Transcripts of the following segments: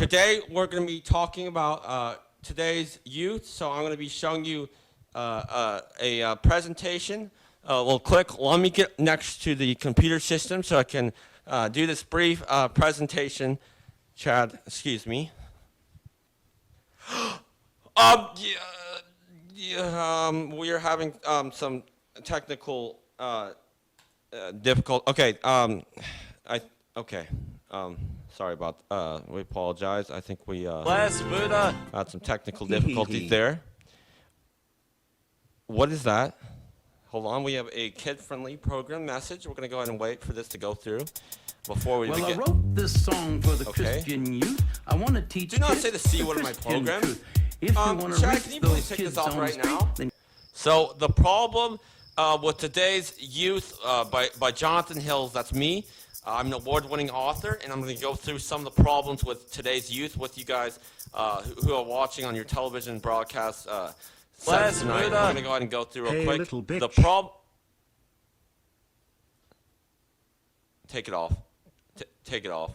Today we're going to be talking about today's youth. So I'm going to be showing you a presentation. Let me get next to the computer system so I can do this brief presentation. Chad, excuse me. We are having some technical difficult. Okay. Sorry about. We apologize. I think we had some technical difficulties there. What is that? Hold on. We have a kid-friendly program message. We're going to go ahead and wait for this to go through before we begin. I wrote this song for the Christian youth. I want to teach. Do not say the C word in my program. Chad, can you please take this off right now? So the problem with today's youth by Jonathon Hills, that's me. I'm an award-winning author, and I'm going to go through some of the problems with today's youth with you guys who are watching on your television broadcast sets tonight. I'm going to go ahead and go through real quick. Little bitch. The problem. Take it off. Take it off.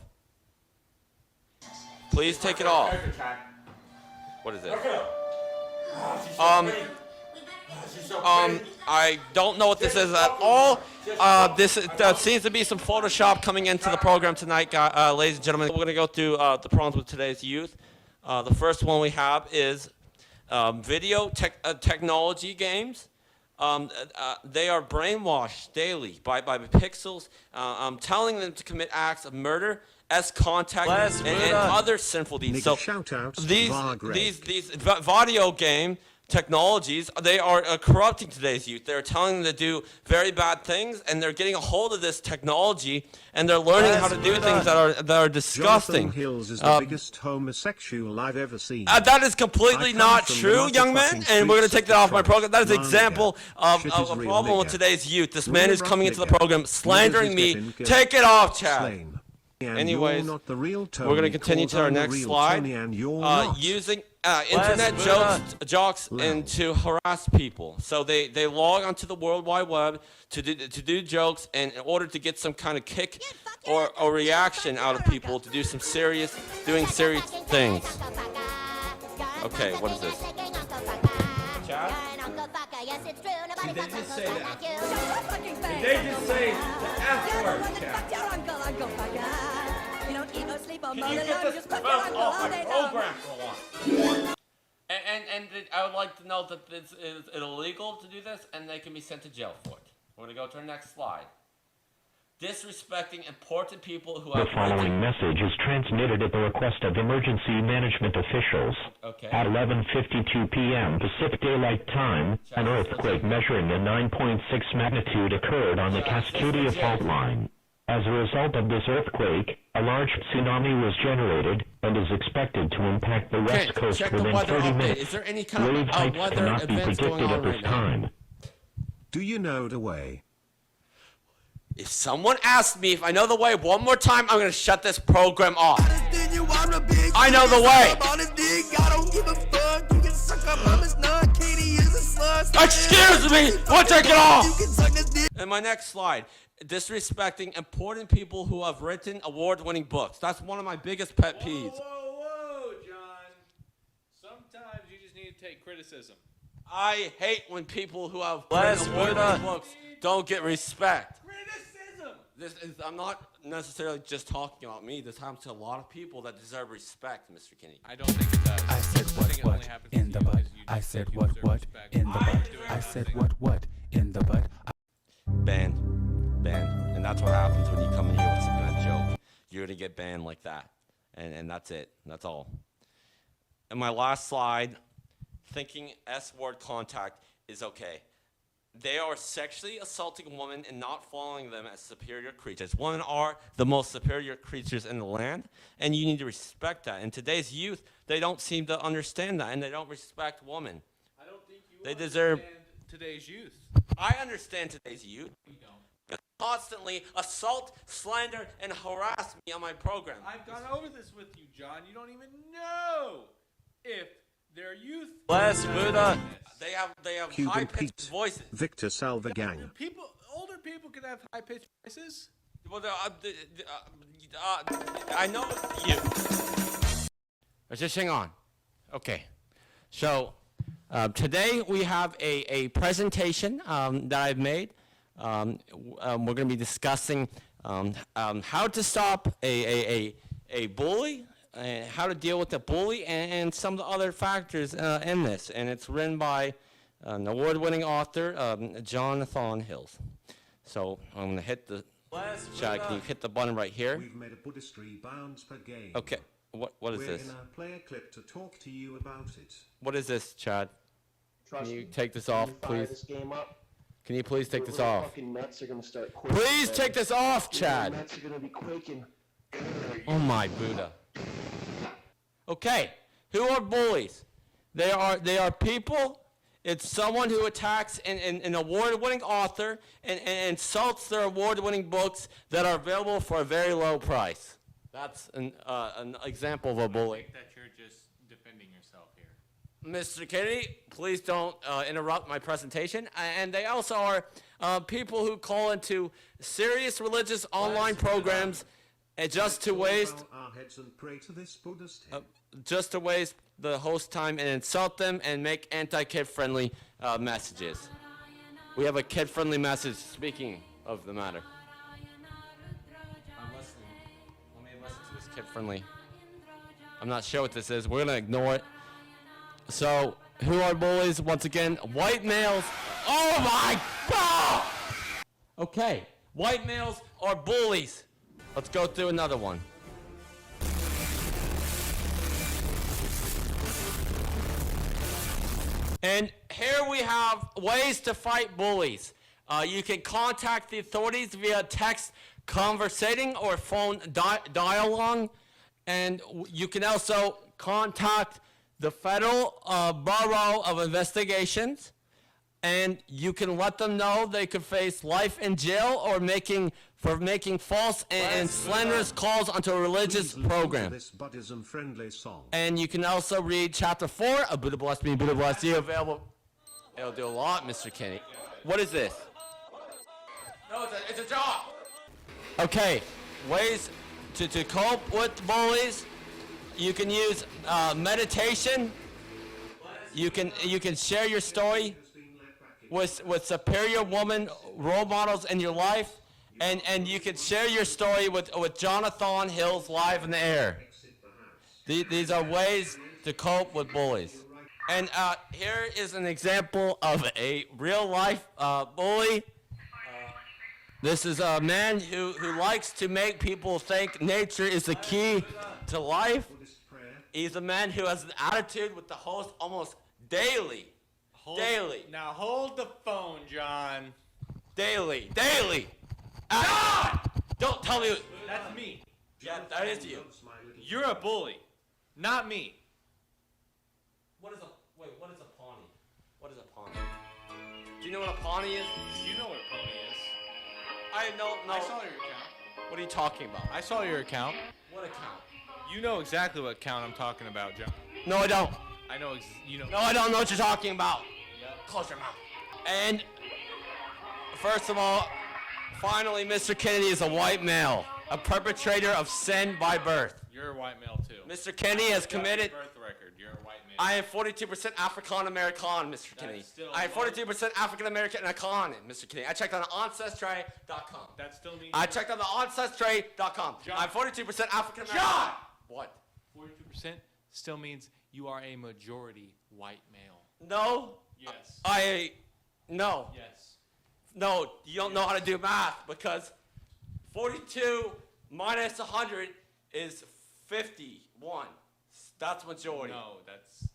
Please take it off. What is it? I don't know what this is at all. This seems to be some Photoshop coming into the program tonight, ladies and gentlemen. We're going to go through the problems with today's youth. The first one we have is video technology games. They are brainwashed daily by pixels, telling them to commit acts of murder, contact, and other sinful deeds. So these video game technologies, they are corrupting today's youth. They're telling them to do very bad things, and they're getting a hold of this technology, and they're learning how to do things that are disgusting. Jonathon Hills is the biggest homosexual I've ever seen. That is completely not true, young man, and we're going to take that off my program. That is an example of a problem with today's youth. This man who's coming into the program slandering me. Take it off, Chad. Anyways, we're going to continue to our next slide. Using internet jokes and to harass people. So they log onto the World Wide Web to do jokes, and in order to get some kind of kick or reaction out of people to do some serious things. Okay, what is this? Chad? Did they just say that? Did they just say the F word, Chad? Can you get this off my program for once? And I would like to know that it's illegal to do this, and they can be sent to jail for it. We're going to go to our next slide. Disrespecting important people who have... The following message is transmitted at the request of emergency management officials. Okay. At 11:52 p.m. Pacific Daylight Time, an earthquake measuring a 9.6 magnitude occurred on the Cascadia fault line. As a result of this earthquake, a large tsunami was generated and is expected to impact the west coast within 30 minutes. Is there any kind Wave of heights weather cannot be events going predicted on at this right now? time. Do you know the way? If someone asks me if I know the way one more time, I'm going to shut this program off. I know the way. Excuse me. We'll take it off. And my next slide. Disrespecting important people who have written award-winning books. That's one of my biggest pet peeves. Whoa, John. Sometimes you just need to take criticism. I hate when people who have written award-winning books don't get respect. I'm not necessarily just talking about me. This happens to a lot of people that deserve respect, Mr. Kinney. I don't think it does. I said what in the butt. I said what in the butt. I said what in the butt. Banned. And that's what happens when you come in here with some kind of joke. You're going to get banned like that. And that's it. That's all. And my last slide, thinking S-word contact is okay. They are sexually assaulting women and not following them as superior creatures. Women are the most superior creatures in the land, and you need to respect that. And today's youth, they don't seem to understand that, and they don't respect women. I don't think you They deserve today's youth. I understand today's youth. You don't. Constantly assault, slander, and harass me on my program. I've gone over this with you, John. You don't even know if their youth. They have Cuban high-pitched Pete. voices. Victor Salvagang. Older people can have high-pitched voices. Well, I know you. Just hang on. Okay. So today we have a presentation that I've made. We're going to be discussing how to stop a bully, how to deal with a bully, and some of the other factors in this. And it's written by an award-winning author, Jonathon Hills. So I'm going to hit the chat. Can you hit the button right here? We've made a Buddhist bounds per game. Okay. What is We're this? in our player clip to talk to you about it. What is this, Chad? Trust Can you me, take this when off, you fire please? This game up, Can you please take your this little off? fucking nuts are gonna start quaking. Please take this off, Your Chad. nuts are gonna be quaking. Oh my Buddha. Okay, who are bullies? They are people. It's someone who attacks an award-winning author and insults their award-winning books that are available for a very low price. That's an example of a I bully. think that you're just defending yourself here. Mr. Kennedy, please don't interrupt my presentation. And they also are people who call into serious religious online programs and just to waste Bow our heads and pray to this Buddhist head. just to waste the host time and insult them and make anti-kid friendly messages. We have a kid friendly message speaking of the matter. I'm listening. Let me listen to this kid friendly. I'm not sure what this is. We're gonna ignore it. So, who are bullies? Once again, white males. Oh my God! Okay, white males are bullies. Let's go through another one. And here we have ways to fight bullies. You can contact the authorities via text conversating or phone dialogue. And you can also contact the Federal Bureau of Investigations. And you can let them know they could face life in jail or for making false and slanderous calls onto a religious Please listen to program. this Buddhism-friendly song. And you can also read chapter 4 of Buddha Bless Me, Buddha Bless You, available. It'll do a lot, Mr. Kenny. What is this? No, it's a job. Okay, ways to cope with bullies. You can use meditation. You can share your story with superior woman role models in your life. And you can share your story with Jonathon Hills live in the air. These are ways to cope with bullies. And here is an example of a real life bully. This is a man who likes to make people think nature is the key to life. He's a man who has an attitude with the host almost daily. Daily. Now hold the phone, John. Daily. Ah! Don't tell me. That's me. Yeah, that is you. You're a bully, not me. What is a pawnee? What is a pawnee? Do you know what a pawnee is? You know what a pony is. I don't know. I saw your account. What are you talking about? I saw your account. What account? You know exactly what account I'm talking about, John. No, I don't. I know. You know. No, I don't know what you're talking about. Yep. Close your mouth. And first of all, finally, Mr. Kennedy is a white male, a perpetrator of sin by birth. You're a white male too. Mr. Kennedy has committed. Birth record. You're a white male. I am 42% African American, Mr. Kennedy. still I am low. 42% African American and Mr. Kennedy. I checked on ancestry.com. That still means. I checked on the ancestry.com. John. I'm 42% African American. John! What? 42% still means you are a majority white male. No. Yes. No. Yes. No, you don't know how to do math because 42 minus 100 is 51. That's majority. No, that's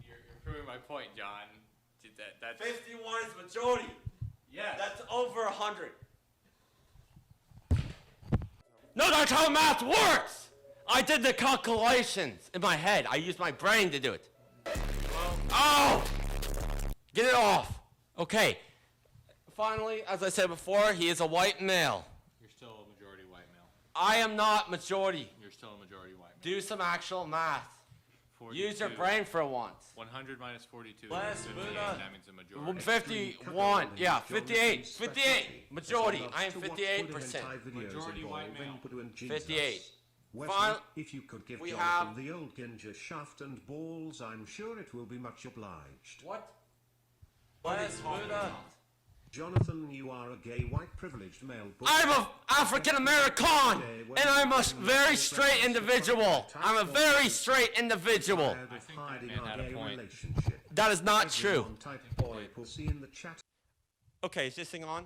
you're proving my point, John. That's 51 is majority. yes. That's over 100. No, that's how math works. I did the calculations in my head. I used my brain to do it. Oh! Get it off. Okay. Finally, as I said before, he is a white male. You're still a majority white male. I am not majority. You're still a majority white male. Do some actual math. 42. Use your brain for once. 100 minus 42 Bless is 58. Buddha. That means a majority. 51. Yeah, 58. 58. Majority. I am 58%. Majority white male. 58. Wesley, if you could give we Jonathan have- the old ginger shaft and balls, I'm sure it will be much obliged. What? Bless Buddha. Jonathan, you are a gay white privileged male. I'm a African American, and I'm a very straight individual. I'm a very straight individual. Tired of hiding man our had a gay point. relationship. That is not true. Everyone type boy pussy in the chat. Okay, is this thing on?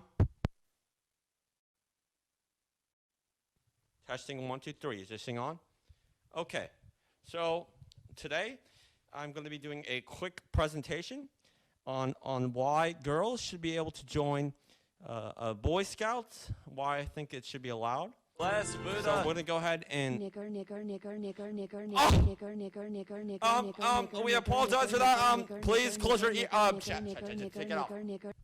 Testing 1, 2, 3. Is this thing on? Okay. So today I'm going to be doing a quick presentation on why girls should be able to join Boy Scouts, why I think it should be allowed. Bless Buddha. So we're going to go ahead and we apologize for that. Please close your ear. Chat, take it off.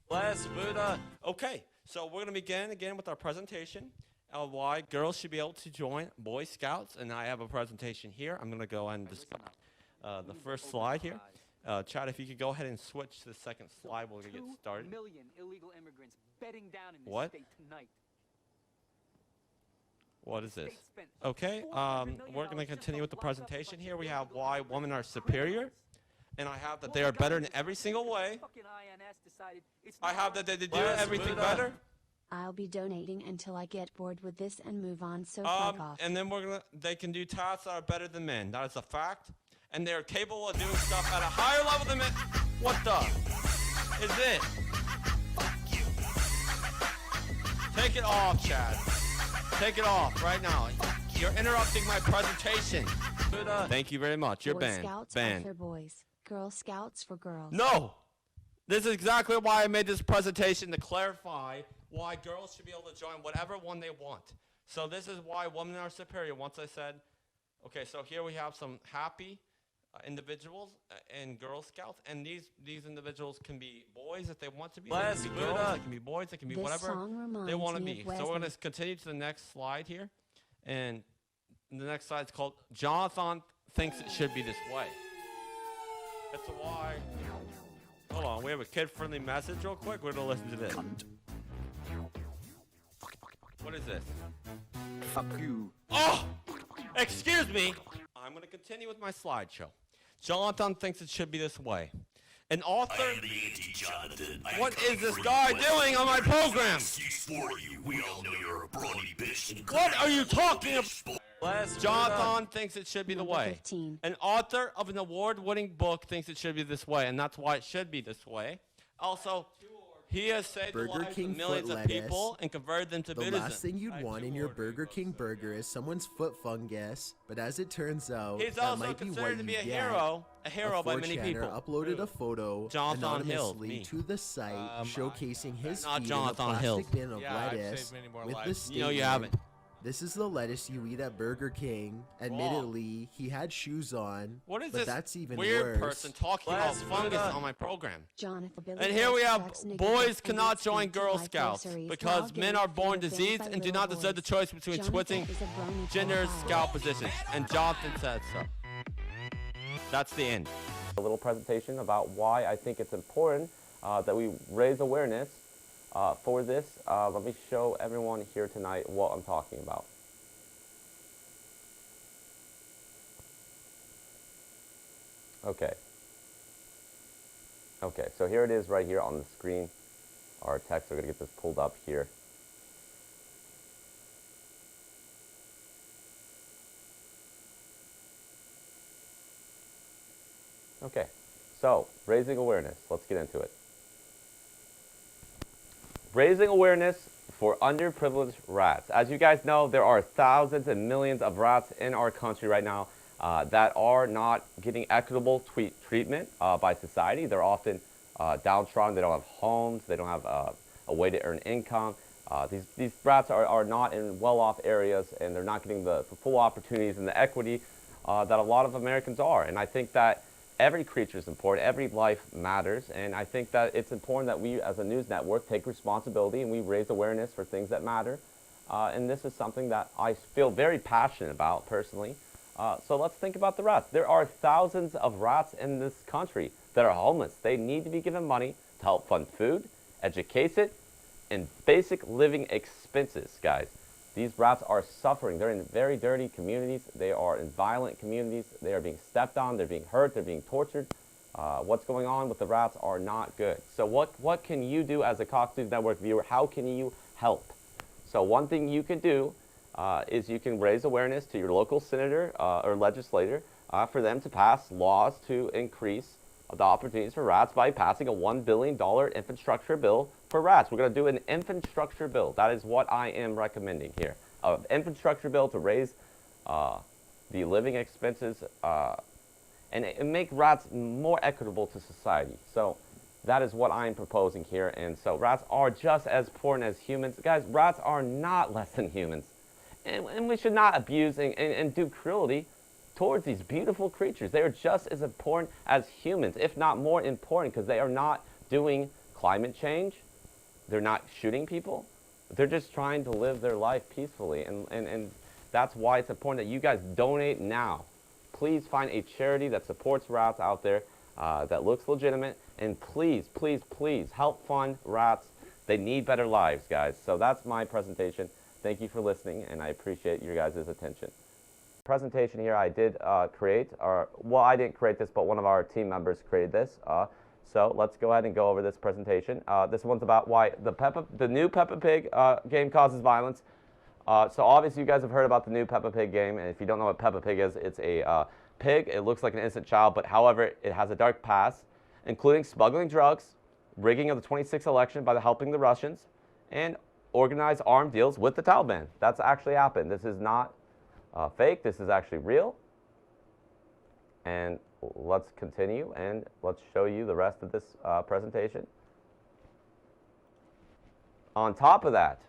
Bless Buddha. Okay, so we're going to begin again with our presentation of why girls should be able to join Boy Scouts, and I have a presentation here. I'm going to go ahead and discuss the first slide here. Chad, if you could go ahead and switch to the second slide, we're going to get started. 2 million illegal immigrants bedding down in this What? state tonight. What is this? State spent Okay, $400 million we're going to just continue with the lock up a presentation bunch here. of We have illegal why immigrants. women are superior, and I have that they are better in every single way. Fucking INS decided it's I not have right. that they do everything better. I'll be donating until I get bored with this and move on, so fuck off. And then they can do tasks that are better than men. That is a fact. And they're capable of doing stuff at a higher level than men. What the is it? Take it off, Chad. Take it off right now. You're interrupting my presentation. Thank you very much. You're Boy banned. Scouts Banned. are for boys. Girl Scouts for girls. No! This is exactly why I made this presentation, to clarify why girls should be able to join whatever one they want. So this is why women are superior. Once I said, okay, so here we have some happy individuals in Girl Scouts, and these individuals can be boys if they want to be. They can be girls, they can be boys, they can be This whatever song reminds they want to me be. of So we're going Wesley. to continue to the next slide here. And the next slide is called Jonathon Thinks It Should Be This Way. That's why. Hold on, we have a kid-friendly message real quick. We're going to listen to this. What is this? Fuck you. Oh! Excuse me! I'm going to continue with my slideshow. Jonathon thinks it should be this way. An author... Jonathan. What is this guy doing on my program? We all know you're a brawny bitch. What are you talking about? Jonathon thinks it should be the Number way. 15. An author of an award-winning book thinks it should be this way, and that's why it should be this way. Also, he has saved the Burger lives King of millions foot of people lettuce. and converted them to The Buddhism. last thing you'd want in your Burger King burger is someone's foot fungus, but as it turns out, He's that also might be what considered to you be a get. hero by many 4chaner people. uploaded a photo Jonathon Hill, anonymously me. to the site showcasing his Not feet Jonathon in a Hill. plastic bin of Yeah, I've lettuce saved many more with the lives. statement, You know you haven't. "This is the lettuce you eat at Burger King." Admittedly, he had shoes on, What is but this that's even weird worse. person talking about fungus on my program? Jonathan Billy And here we have Fox nigger boys defended cannot join speech to Girl life Scouts groceries because while men getting are born food banned diseased by and do little not deserve the boys. choice between Jonathan switching is a brony gender pedophile. scout positions. And Jonathan said so. That's the end. A little presentation about why I think it's important that we raise awareness for this. Let me show everyone here tonight what I'm talking about. Okay. Okay, so here it is right here on the screen. Our text, we're going to get this pulled up here. Okay, so raising awareness. Let's get into it. Raising awareness for underprivileged rats. As you guys know, there are thousands and millions of rats in our country right now that are not getting equitable treatment by society. They're often downtrodden. They don't have homes. They don't have a way to earn income. These rats are not in well-off areas, and they're not getting the full opportunities and the equity that a lot of Americans are. And I think that every creature is important. Every life matters. And I think that it's important that we, as a news network, take responsibility and we raise awareness for things that matter. And this is something that I feel very passionate about personally. So let's think about the rats. There are thousands of rats in this country that are homeless. They need to be given money to help fund food, education, and basic living expenses, guys. These rats are suffering. They're in very dirty communities. They are in violent communities. They are being stepped on. They're being hurt. They're being tortured. What's going on with the rats are not good. So what can you do as a Cox News Network viewer? How can you help? So one thing you can do is you can raise awareness to your local senator or legislator for them to pass laws to increase the opportunities for rats by passing a $1 billion infrastructure bill for rats. We're going to do an infrastructure bill. That is what I am recommending here. An infrastructure bill to raise the living expenses and make rats more equitable to society. So that is what I'm proposing here. And so rats are just as important as humans. Guys, rats are not less than humans. And we should not abuse and do cruelty towards these beautiful creatures. They are just as important as humans, if not more important, because they are not doing climate change. They're not shooting people. They're just trying to live their life peacefully. And that's why it's important that you guys donate now. Please find a charity that supports rats out there that looks legitimate. And please, please, please help fund rats. They need better lives, guys. So that's my presentation. Thank you for listening, and I appreciate your guys' attention. Presentation here I did create, well, I didn't create this, but one of our team members created this. So let's go ahead and go over this presentation. This one's about why the new Peppa Pig game causes violence. So obviously you guys have heard about the new Peppa Pig game, and if you don't know what Peppa Pig is, it's a pig. It looks like an innocent child, but however, it has a dark past, including smuggling drugs, rigging of the 26th election by helping the Russians, and organized armed deals with the Taliban. That's actually happened. This is not fake. This is actually real. And let's continue and let's show you the rest of this presentation. On top of that,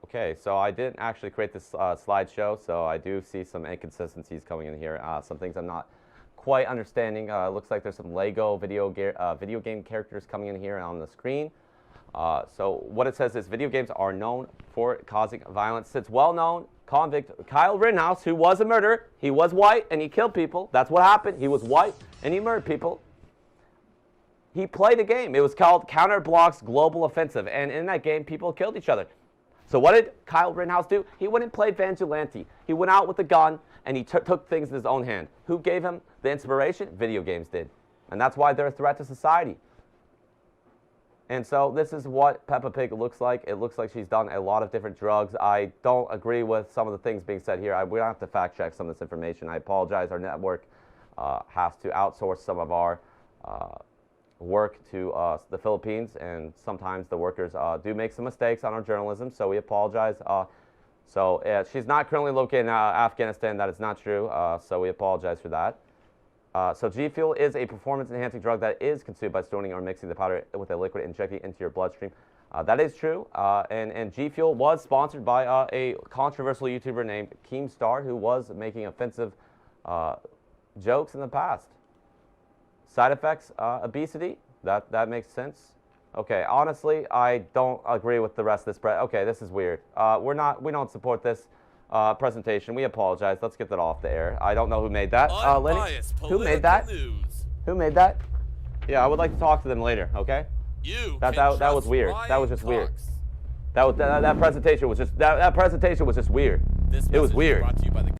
okay, so I didn't actually create this slideshow, so I do see some inconsistencies coming in here. Some things I'm not quite understanding. It looks like there's some Lego video game characters coming in here on the screen. So what it says is video games are known for causing violence. It's well known. Convict Kyle Rittenhouse, who was a murderer, he was white and he killed people. That's what happened. He was white and he murdered people. He played a game. It was called Counter Block's Global Offensive, and in that game, people killed each other. So what did Kyle Rittenhouse do? He went and played Vigilante. He went out with a gun and he took things in his own hand. Who gave him the inspiration? Video games did. And that's why they're a threat to society. And so this is what Peppa Pig looks like. It looks like she's done a lot of different drugs. I don't agree with some of the things being said here. We don't have to fact check some of this information. I apologize. Our network has to outsource some of our work to the Philippines, and sometimes the workers do make some mistakes on our journalism, so we apologize. She's not currently located in Afghanistan. That is not true, so we apologize for that. So G Fuel is a performance-enhancing drug that is consumed by stoning or mixing the powder with a liquid injecting into your bloodstream. That is true, and G Fuel was sponsored by a controversial YouTuber named Keemstar, who was making offensive jokes in the past. Side effects, obesity, that makes sense. Okay, honestly, I don't agree with the rest of this. Okay, this is weird. We don't support this presentation. We apologize. Let's get that off the air. I don't know who made that. Lenny, who made that? Who made that? Yeah, I would like to talk to them later. Okay. That was weird. That was just weird. That presentation was just weird. It was weird.